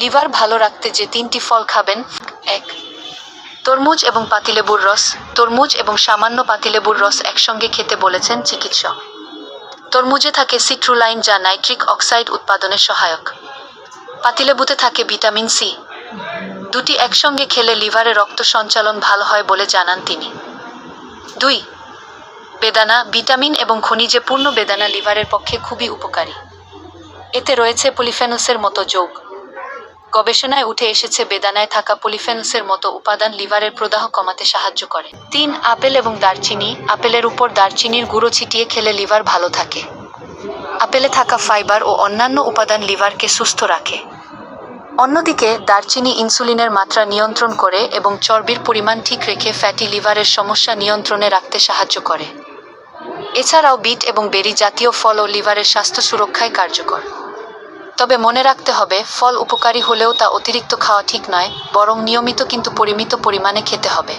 Liver ভালো রাখতে যে 3টি ফল খাবেন। 1. তরমুজ এবং পাতিলেবুর রস। তরমুজ এবং সামান্য পাতিলেবুর রস একসঙ্গে খেতে বলেছেন চিকিৎসক। তরমুজে থাকে সিট্রুলাইন যা নাইট্রিক অক্সাইড উৎপাদনে সহায়ক। পাতিলেবুতে থাকে ভিটামিন সি। দুটি একসঙ্গে খেলে লিভারে রক্ত সঞ্চালন ভালো হয় বলে জানান তিনি। 2. বেদানা। ভিটামিন এবং খনিজে পূর্ণ বেদানা লিভারের পক্ষে খুবই উপকারী। এতে রয়েছে পলিফেনলসের মতো যৌগ। গবেষণায় উঠে এসেছে বেদানায় থাকা পলিফেনলসের মতো উপাদান লিভারের প্রদাহ কমাতে সাহায্য করে। 3. আপেল এবং দারচিনি। আপেলের উপর দারচিনির গুঁড়ো ছিটিয়ে খেলে লিভার ভালো থাকে। আপেলে থাকা ফাইবার ও অন্যান্য উপাদান লিভারকে সুস্থ রাখে। অন্যদিকে দারচিনি ইনসুলিনের মাত্রা নিয়ন্ত্রণ করে এবং চর্বির পরিমাণ ঠিক রেখে ফ্যাটি লিভারের সমস্যা নিয়ন্ত্রণে রাখতে সাহায্য করে। এছাড়াও বিট এবং বেরি জাতীয় ফলও লিভারের স্বাস্থ্য সুরক্ষায় কার্যকর। তবে মনে রাখতে হবে, ফল উপকারী হলেও তা অতিরিক্ত খাওয়া ঠিক নয়, বরং নিয়মিত কিন্তু পরিমিত পরিমাণে খেতে হবে।